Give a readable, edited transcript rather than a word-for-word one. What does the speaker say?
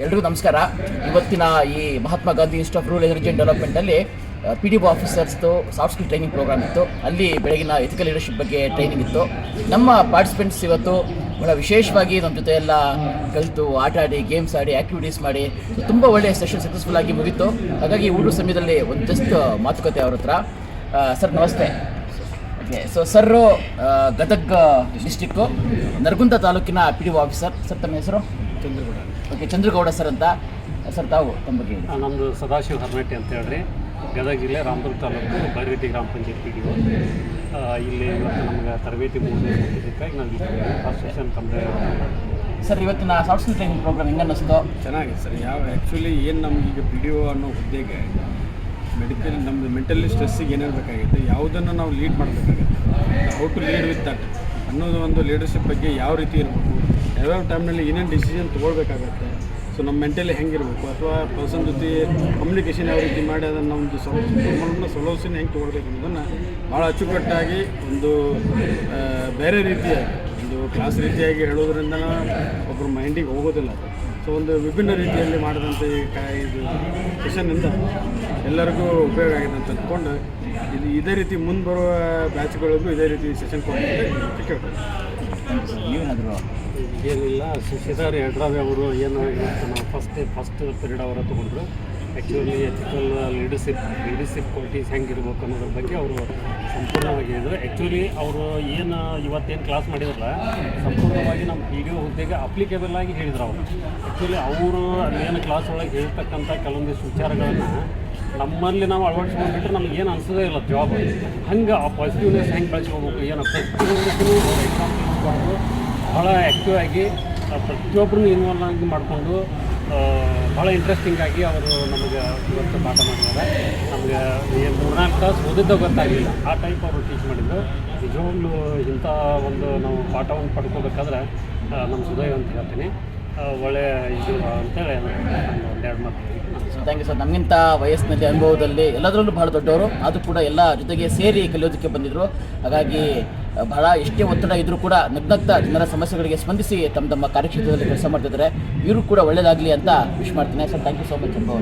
ಎಲ್ರಿಗೂ ನಮಸ್ಕಾರ. ಇವತ್ತಿನ ಈ Mahatma Gandhi institute of rural energy and ಡೆವಲಪ್ಮೆಂಟಲ್ಲಿ PDO ಆಫೀಸರ್ಸ್ದು ಸಾಫ್ಟ್ ಸ್ಕಿಲ್ ಟ್ರೈನಿಂಗ್ ಪ್ರೋಗ್ರಾಮ್ ಇತ್ತು. ಅಲ್ಲಿ ಬೆಳಗಿನ ಎಥಿಕಲ್ ಲೀಡರ್ಶಿಪ್ ಬಗ್ಗೆ ಟ್ರೈನಿಂಗ್ ಇತ್ತು. ನಮ್ಮ ಪಾರ್ಟಿಸಿಪೆಂಟ್ಸ್ ಇವತ್ತು ಬಹಳ ವಿಶೇಷವಾಗಿ ನಮ್ಮ ಜೊತೆ ಎಲ್ಲ ಕಲಿತು ಆಟ ಆಡಿ ಗೇಮ್ಸ್ ಆಡಿ ಆ್ಯಕ್ಟಿವಿಟೀಸ್ ಮಾಡಿ ತುಂಬ ಒಳ್ಳೆಯ ಸೆಷನ್ ಸಕ್ಸಸ್ಫುಲ್ ಆಗಿ ಮುಗೀತು. ಹಾಗಾಗಿ ಊಟ ಸಮಯದಲ್ಲಿ ಒಂದು ಜಸ್ಟ್ ಮಾತುಕತೆ ಅವ್ರ ಹತ್ರ. ಸರ್ ನಮಸ್ತೆ. Okay, so sir Gadag district Nargund ತಾಲೂಕಿನ PDO ಆಫೀಸರ್. ಸರ್ ತಮ್ಮ ಹೆಸರು? ಚಂದ್ರಗೌಡ. ಓಕೆ, ಚಂದ್ರಗೌಡ ಸರ್ ಅಂತ. ಸರ್ ತಾವು ತಮ್ಮ ಬಗ್ಗೆ? ನಮ್ಮದು ಸದಾಶಿವ ಹರ್ನಟ್ಟಿ ಅಂತ ಹೇಳ್ರಿ, ಗದಗ ಜಿಲ್ಲೆ ರಾಮದುರ್ಗ ತಾಲೂಕು ಬೈರಟ್ಟಿ ಗ್ರಾಮ ಪಂಚಾಯತ್ PDO. ಇಲ್ಲಿ ಇವತ್ತು ನಮಗೆ ತರಬೇತಿ ಮುಗಿದಕ್ಕಾಗಿ ನಾವು ಫಸ್ಟ್ ಸೆಷನ್ ತಂದೆ. ಸರ್ ಇವತ್ತಿನ ಸಾಫ್ಟ್ ಸ್ಕಿಲ್ ಟ್ರೈನಿಂಗ್ ಪ್ರೋಗ್ರಾಮ್ ಹೆಂಗೆ ಅನ್ನಿಸ್ತು? ಚೆನ್ನಾಗಿದೆ ಸರ್. ಆ್ಯಕ್ಚುಲಿ ಏನು ನಮಗೀಗ PDO ಅನ್ನೋ ಹುದ್ದೆಗೆ ನಮ್ಮದು ಮೆಂಟಲಿ ಸ್ಟ್ರೆಸ್ಸಿಗೆ ಏನೇನು ಬೇಕಾಗುತ್ತೆ, ಯಾವುದನ್ನು ನಾವು ಲೀಡ್ ಮಾಡಬೇಕಾಗುತ್ತೆ, how to lead with that ಅನ್ನೋದು ಒಂದು ಲೀಡರ್ಶಿಪ್ ಬಗ್ಗೆ ಯಾವ ರೀತಿ ಇರಬೇಕು, ಯಾವ್ಯಾವ ಟೈಮ್ನಲ್ಲಿ ಏನೇನು ಡಿಸಿಷನ್ ತೊಗೊಳ್ಬೇಕಾಗತ್ತೆ, ಸೊ ನಮ್ಮ ಮೆಂಟಲಿ ಹೆಂಗಿರಬೇಕು, ಅಥವಾ ಪರ್ಸನ್ ಜೊತೆ ಕಮ್ಯುನಿಕೇಷನ್ ಯಾವ ರೀತಿ ಮಾಡಿ ಅದನ್ನು ಒಂದು ಸೊಲ್ಯೂಷನ್ ಹೆಂಗೆ ತೊಗೊಳ್ಬೇಕು ಅನ್ನೋದನ್ನು ಭಾಳ ಅಚ್ಚುಕಟ್ಟಾಗಿ ಒಂದು ಬೇರೆ ರೀತಿಯಾಗಿ ಒಂದು ಕ್ಲಾಸ್ ರೀತಿಯಾಗಿ ಹೇಳೋದ್ರಿಂದ ಒಬ್ಬರು ಮೈಂಡಿಗೆ ಹೋಗೋದಿಲ್ಲ. ಸೊ ಒಂದು ವಿಭಿನ್ನ ರೀತಿಯಲ್ಲಿ ಮಾಡಿದಂಥ ಇದು ಸೆಷನ್ನಿಂದ ಎಲ್ಲರಿಗೂ ಉಪಯೋಗ ಆಗಿದೆ ಅಂತ ಅಂದ್ಕೊಂಡು ಇದೇ ರೀತಿ ಮುಂದೆ ಬರುವ ಬ್ಯಾಚ್ಗಳಿಗೂ ಇದೇ ರೀತಿ ಸೆಷನ್ ಕೊಡ್ತಾರೆ. ನೀವೇನಾದರೂ? ಏನಿಲ್ಲ, ಶಶಿಧರ್ ಯಡ್ರಾವಿ ಅವರು ಏನು ನಾವು ಫಸ್ಟ್ ಪೀರಿಯಡ್ ಅವರ ತೊಗೊಂಡ್ರು. ಆ್ಯಕ್ಚುಲಿ ಎಥಿಕಲ್ ಲೀಡರ್ಶಿಪ್ ಕ್ವಾಲಿಟೀಸ್ ಹೆಂಗಿರ್ಬೇಕು ಅನ್ನೋದ್ರ ಬಗ್ಗೆ ಅವರು ಸಂಪೂರ್ಣವಾಗಿ ಹೇಳಿದರು. ಆ್ಯಕ್ಚುಲಿ ಅವರು ಏನು ಇವತ್ತೇನು ಕ್ಲಾಸ್ ಮಾಡಿದ್ರಲ್ಲ, ಸಂಪೂರ್ಣವಾಗಿ ನಮ್ಮ PDO ಹುದ್ದೆಗೆ ಅಪ್ಲಿಕೇಬಲ್ ಆಗಿ ಹೇಳಿದ್ರು ಅವರು. ಆ್ಯಕ್ಚುಲಿ ಅವರು ಅಲ್ಲೇನು ಕ್ಲಾಸ್ ಒಳಗೆ ಹೇಳ್ತಕ್ಕಂಥ ಕೆಲವೊಂದಿಷ್ಟು ವಿಚಾರಗಳನ್ನು ನಮ್ಮಲ್ಲಿ ನಾವು ಅಳವಡಿಸ್ಕೊಂಡ್ಬಿಟ್ರೆ ನಮ್ಗೆ ಏನು ಅನಿಸೋದೇ ಇಲ್ಲ ಜಾಬ್. ಹಂಗೆ ಆ ಪಾಸಿಟಿವ್ನೆಸ್ ಹೆಂಗೆ ಬೆಳೆಸ್ಕೋಬೇಕು, ಏನು ಪ್ರತಿಯೊಂದಕ್ಕೂ ಎಕ್ಸಾಂಪಲ್ ಮಾಡಿಕೊಂಡು ಭಾಳ ಆ್ಯಕ್ಟಿವ್ ಆಗಿ ಪ್ರತಿಯೊಬ್ಬರನ್ನು ಇನ್ವಾಲ್ವ್ ಆಗಿ ಮಾಡಿಕೊಂಡು ಭಾಳ ಇಂಟ್ರೆಸ್ಟಿಂಗ್ ಆಗಿ ಅವರು ನಮಗೆ ಇವತ್ತು ಪಾಠ ಮಾಡಿದ್ದಾರೆ. ನಮಗೆ ಏನು 4-4 ತಾಸು ಓದಿದ್ದ ಗೊತ್ತಾಗಲಿಲ್ಲ, ಆ ಟೈಪ್ ಅವರು ಟೀಚ್ ಮಾಡಿದ್ದು. ನಿಜವಾಗ್ಲೂ ಇಂಥ ಒಂದು ನಾವು ಪಾಠವನ್ನು ಪಡ್ಕೋಬೇಕಾದ್ರೆ ನಮ್ಮ ಸುದಯ ಅಂತ ಹೇಳ್ತೀನಿ, ಒಳ್ಳೆಯ ಇದು ಅಂತೇಳಿ ಒಂದೆರಡು ಮಾತು. Thank you sir. ನಮಗಿಂತ ವಯಸ್ಸಿನಲ್ಲಿ ಅನುಭವದಲ್ಲಿ ಎಲ್ಲದರಲ್ಲೂ ಭಾಳ ದೊಡ್ಡವರು, ಅದು ಕೂಡ ಎಲ್ಲ ಜೊತೆಗೆ ಸೇರಿ ಕಲಿಯೋದಕ್ಕೆ ಬಂದಿದ್ದರು. ಹಾಗಾಗಿ ಬಹಳ ಎಷ್ಟೇ ಒತ್ತಡ ಇದ್ದರೂ ಕೂಡ ನಗ್ನಗ್ತಾ ಜನರ ಸಮಸ್ಯೆಗಳಿಗೆ ಸ್ಪಂದಿಸಿ ತಮ್ಮ ಕಾರ್ಯಕ್ಷೇತ್ರದಲ್ಲಿ ಕೆಲಸ ಮಾಡ್ತಿದ್ದಾರೆ. ಇವರು ಕೂಡ ಒಳ್ಳೆಯದಾಗಲಿ ಅಂತ ವಿಶ್ ಮಾಡ್ತೀನಿ ಸರ್. ಥ್ಯಾಂಕ್ ಯು ಸೋ ಮಚ್ ಅನುಭವ.